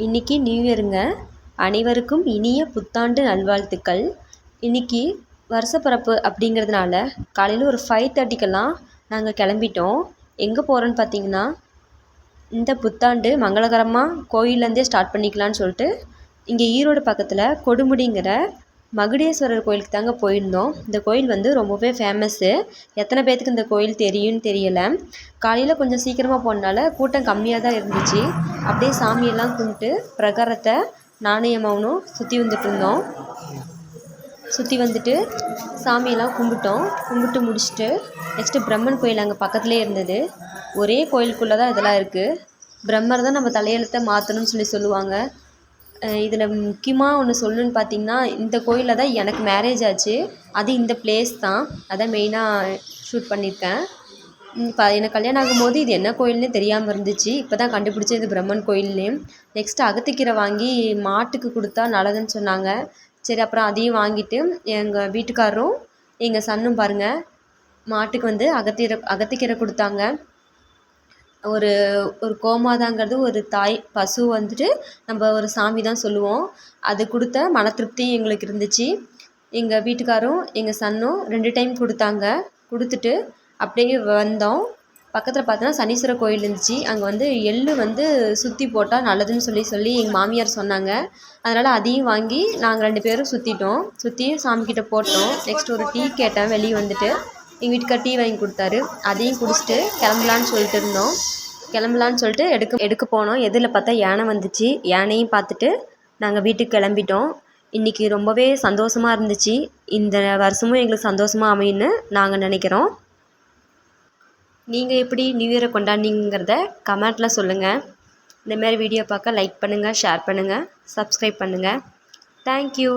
இன்னைக்கு நியூ இயருங்க. அனைவருக்கும் இனிய புத்தாண்டு நல்வாழ்த்துக்கள். இன்னைக்கு வருஷப்பிறப்பு அப்படிங்கிறதுனால காலையில் ஒரு 5:30க்கெல்லாம் நாங்கள் கிளம்பிட்டோம். எங்கே போகிறோன்னு பார்த்தீங்கன்னா, இந்த புத்தாண்டு மங்களகரமாக கோயிலேருந்தே ஸ்டார்ட் பண்ணிக்கலான்னு சொல்லிட்டு இங்கே ஈரோடு பக்கத்தில் கொடுமுடிங்கிற மகுடேஸ்வரர் கோயிலுக்கு தாங்க போயிருந்தோம். இந்த கோயில் வந்து ரொம்பவே ஃபேமஸ்ஸு. எத்தனை பேர்த்துக்கு இந்த கோயில் தெரியும்னு தெரியலை. காலையில் கொஞ்சம் சீக்கிரமாக போனனால கூட்டம் கம்மியாக தான் இருந்துச்சு. அப்படியே சாமியெல்லாம் கும்பிட்டு பிரகாரத்தை நாணயமாகணும் சுற்றி வந்துட்டு இருந்தோம். சுற்றி வந்துட்டு சாமியெல்லாம் கும்பிட்டு முடிச்சுட்டு நெக்ஸ்ட்டு பிரம்மன் கோயில் அங்கே பக்கத்துலேயே இருந்தது. ஒரே கோயிலுக்குள்ளே தான் இதெல்லாம் இருக்குது. பிரம்மர் தான் நம்ம தலையெழுத்தை மாற்றணும்னு சொல்லுவாங்க. இதில் முக்கியமாக ஒன்று சொல்லணுன்னு பார்த்தீங்கன்னா, இந்த கோயிலில் தான் எனக்கு மேரேஜ் ஆச்சு. அது இந்த பிளேஸ் தான். அதான் மெயினாக ஷூட் பண்ணியிருக்கேன். இப்போ எனக்கு கல்யாணம் ஆகும்போது இது என்ன கோயில்னே தெரியாமல் இருந்துச்சு. இப்போ தான் கண்டுபிடிச்சது இது பிரம்மன் கோயில்னு. நெக்ஸ்ட்டு அகத்திக்கீரை வாங்கி மாட்டுக்கு கொடுத்தா நல்லதுன்னு சொன்னாங்க. சரி, அப்புறம் அதையும் வாங்கிட்டு எங்கள் வீட்டுக்காரரும் எங்கள் சன்னும் பாருங்கள் மாட்டுக்கு வந்து அகத்திக்கீரை கொடுத்தாங்க. ஒரு ஒரு கோமாதாங்கிறது ஒரு தாய் பசு வந்துட்டு நம்ம ஒரு சாமி தான் சொல்லுவோம். அது கொடுத்த மன திருப்தியும் எங்களுக்கு இருந்துச்சு. எங்கள் வீட்டுக்காரும் எங்கள் சன்னும் 2 டைம் கொடுத்தாங்க. கொடுத்துட்டு அப்படியே வந்தோம். பக்கத்தில் பார்த்தோன்னா சனீஸ்வரர் கோயில் இருந்துச்சு. அங்கே வந்து எள்ளு வந்து சுற்றி போட்டால் நல்லதுன்னு சொல்லி எங்கள் மாமியார் சொன்னாங்க. அதனால் அதையும் வாங்கி நாங்கள் 2 பேரும் சுற்றி சாமிக்கிட்ட போட்டோம். நெக்ஸ்ட் ஒரு டீ கேட்டேன் வெளியே வந்துட்டு. எங்கள் வீட்டுக்கார் டீ வாங்கி கொடுத்தாரு. அதையும் குடிச்சிட்டு கிளம்பலான்னு சொல்லிட்டு எடுக்க போனோம். எதில் பார்த்தா யானை வந்துச்சு. யானையும் பார்த்துட்டு நாங்கள் வீட்டுக்கு கிளம்பிட்டோம். இன்றைக்கி ரொம்பவே சந்தோஷமாக இருந்துச்சு. இந்த வருஷமும் எங்களுக்கு சந்தோஷமாக அமையுன்னு நாங்கள் நினைக்கிறோம். நீங்கள் எப்படி நியூ இயரை கொண்டாடினீங்கிறத கமெண்ட்டில் சொல்லுங்கள். இந்தமாதிரி வீடியோ பார்க்க லைக் பண்ணுங்கள், ஷேர் பண்ணுங்கள், சப்ஸ்கிரைப் பண்ணுங்கள். தேங்க்யூ.